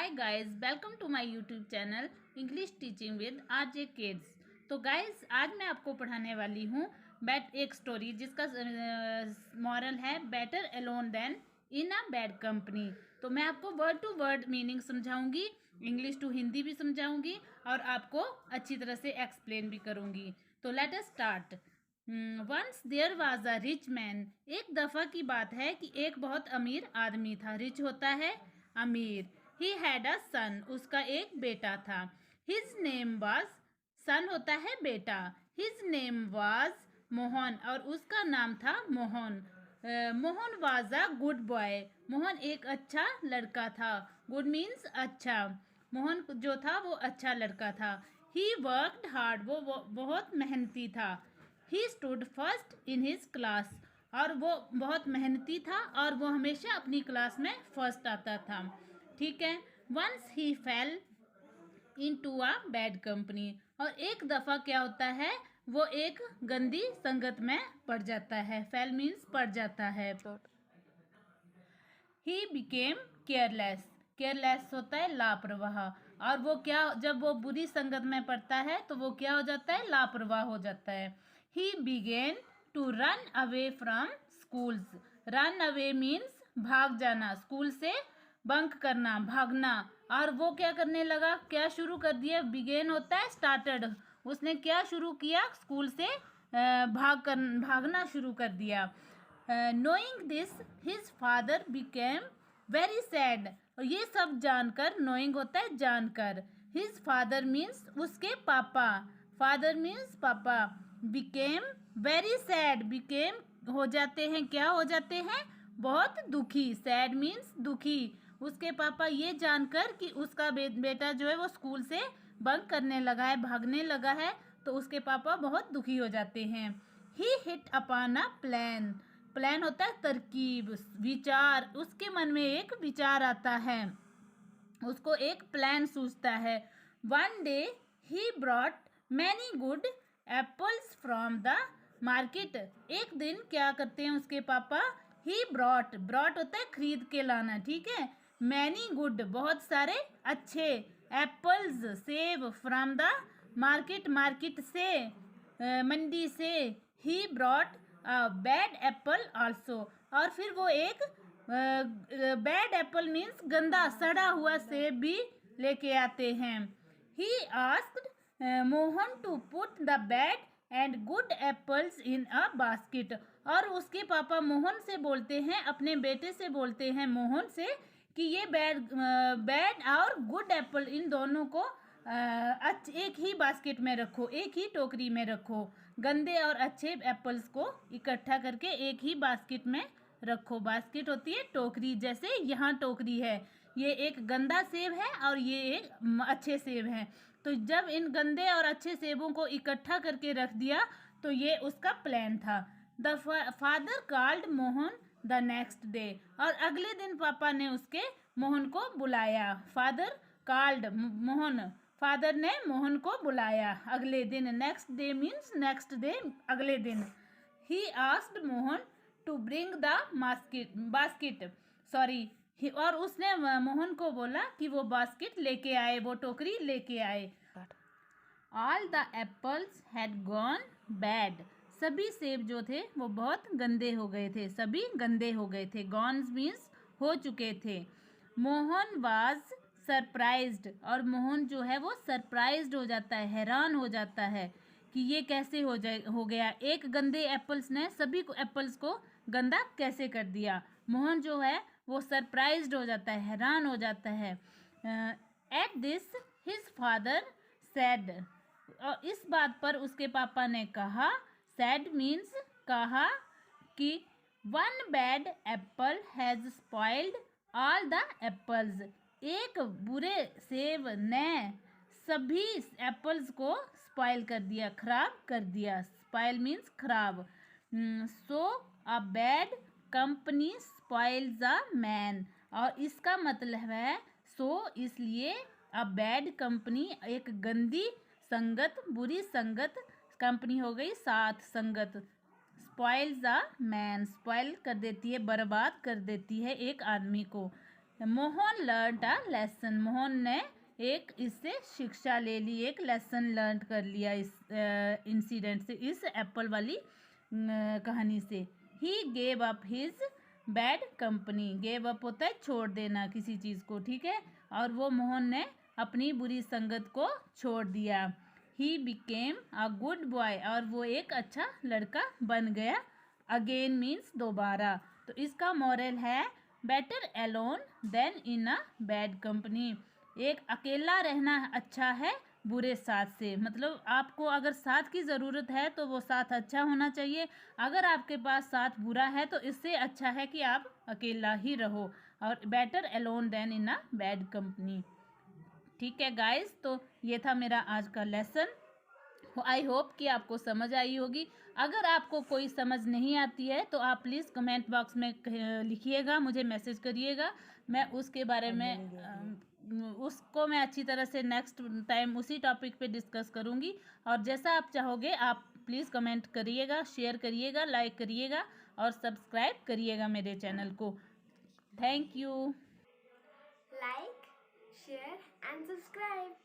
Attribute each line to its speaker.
Speaker 1: Hi guys, welcome to my YouTube channel English teaching with RJ kids. तो guys, आज मैं आपको पढ़ाने वाली हूँ एक स्टोरी जिसका मॉरल है better alone than in a bad company. तो मैं आपको वर्ड टू वर्ड मीनिंग समझाऊंगी, इंग्लिश टू हिंदी भी समझाऊंगी और आपको अच्छी तरह से एक्सप्लेन भी करूंगी। तो let us start. Once there was a rich man. एक दफ़ा की बात है कि एक बहुत अमीर आदमी था। रिच होता है अमीर। ही हैड अ सन, उसका एक बेटा था। हिज नेम वाज, सन होता है बेटा। हिज नेम वाज मोहन, और उसका नाम था Mohan. Mohan was a good boy, Mohan एक अच्छा लड़का था। गुड मीन्स अच्छा। मोहन जो था वो अच्छा लड़का था। ही वर्कड हार्ड, वो बहुत मेहनती था। He stood first in his class, और वो बहुत मेहनती था और वो हमेशा अपनी क्लास में फर्स्ट आता था। ठीक है। Once he fell into a bad company, और एक दफ़ा क्या होता है, वो एक गंदी संगत में पड़ जाता है। फेल मीन्स पड़ जाता है। ही बिकेम केयरलेस, केयरलेस होता है लापरवाह। और वो क्या, जब वो बुरी संगत में पड़ता है तो वो क्या हो जाता है, लापरवाह हो जाता है। He began to run away from schools. Run away means भाग जाना, स्कूल से बंक करना, भागना। और वो क्या करने लगा, क्या शुरू कर दिया, बिगेन होता है स्टार्टेड। उसने क्या शुरू किया, स्कूल से भागना शुरू कर दिया। Knowing this his father became very sad, और ये सब जानकर, नोइंग होता है जानकर, हिज फादर मीन्स उसके पापा, फादर मीन्स पापा, बिकेम वेरी सैड, बिकेम हो जाते हैं, क्या हो जाते हैं, बहुत दुखी। सैड मीन्स दुखी। उसके पापा ये जानकर कि उसका बेटा जो है वो स्कूल से बंक करने लगा है, भागने लगा है, तो उसके पापा बहुत दुखी हो जाते हैं। He hit upon a plan, plan होता है तरकीब, विचार। उसके मन में एक विचार आता है, उसको एक प्लान सूझता है। One day he brought many good apples from the market. एक दिन क्या करते हैं उसके पापा, ही ब्रॉट, ब्रॉट होता है खरीद के लाना, ठीक है। मैनी गुड, बहुत सारे अच्छे, एप्पल्स सेब, फ्रॉम द मार्केट, मार्केट से, मंडी से। He brought bad Apple also, और फिर वो एक बैड एप्पल मीन्स गंदा सड़ा हुआ सेब भी लेके आते हैं। He asked Mohan to put the bad and good apples in a basket, और उसके पापा मोहन से बोलते हैं, अपने बेटे से बोलते हैं मोहन से, कि ये बैड और गुड एप्पल इन दोनों को एक ही बास्केट में रखो, एक ही टोकरी में रखो। गंदे और अच्छे एप्पल्स को इकट्ठा करके एक ही बास्केट में रखो। बास्केट होती है टोकरी, जैसे यहाँ टोकरी है, ये एक गंदा सेब है और ये एक अच्छे सेब है। तो जब इन गंदे और अच्छे सेबों को इकट्ठा करके रख दिया, तो ये उसका प्लान था। The father called Mohan the next day, और अगले दिन पापा ने उसके मोहन को बुलाया। फादर कॉल्ड मोहन, फादर ने मोहन को बुलाया अगले दिन। Next day means next day, अगले दिन। He asked Mohan to bring the basket, sorry, और उसने मोहन को बोला कि वो बास्केट लेके आए, वो टोकरी लेके आए। All the apples had gone bad, सभी सेब जो थे वो बहुत गंदे हो गए थे, सभी गंदे हो गए थे। गॉन मीन्स हो चुके थे। मोहन वाज सरप्राइज्ड, और मोहन जो है वो सरप्राइज्ड हो जाता है, हैरान हो जाता है कि ये कैसे हो गया, एक गंदे एप्पल्स ने सभी एप्पल्स को गंदा कैसे कर दिया। मोहन जो है वो सरप्राइज्ड हो जाता है, हैरान हो जाता है। At this his father sad, और इस बात पर उसके पापा ने कहा, सैड मीन्स कहा, कि one bad Apple has spoiled all the apples, एक बुरे सेब ने सभी एप्पल्स को स्पॉइल कर दिया, खराब कर दिया। स्पॉइल मीन्स खराब। So a bad company spoils a man, और इसका मतलब है सो इसलिए, अ बैड कंपनी एक गंदी संगत, बुरी संगत, कंपनी हो गई साथ, संगत। स्पॉइल्स अ मैन, स्पॉइल कर देती है, बर्बाद कर देती है एक आदमी को। Mohan learn a lesson, Mohan ने एक इससे शिक्षा ले ली, एक लेसन लर्न कर लिया इस इंसिडेंट से, इस एप्पल वाली कहानी से। He gave up his bad company, gave up होता है छोड़ देना किसी चीज़ को, ठीक है, और वो मोहन ने अपनी बुरी संगत को छोड़ दिया। He became a good boy, और वो एक अच्छा लड़का बन गया। अगेन मीन्स दोबारा। तो इसका मॉरल है better alone than in a bad company, एक अकेला रहना अच्छा है बुरे साथ से, मतलब आपको अगर साथ की ज़रूरत है तो वो साथ अच्छा होना चाहिए, अगर आपके पास साथ बुरा है तो इससे अच्छा है कि आप अकेला ही रहो, और better alone than in a bad company. ठीक है गाइस, तो ये था मेरा आज का लेसन। आई होप कि आपको समझ आई होगी। अगर आपको कोई समझ नहीं आती है तो आप प्लीज़ कमेंट बॉक्स में लिखिएगा, मुझे मैसेज करिएगा, मैं उसके बारे में उसको मैं अच्छी तरह से नेक्स्ट टाइम उसी टॉपिक पे डिस्कस करूँगी। और जैसा आप चाहोगे आप प्लीज़ कमेंट करिएगा, शेयर करिएगा, लाइक करिएगा और सब्सक्राइब करिएगा मेरे चैनल को। Thank you.
Speaker 2: Like, share and subscribe.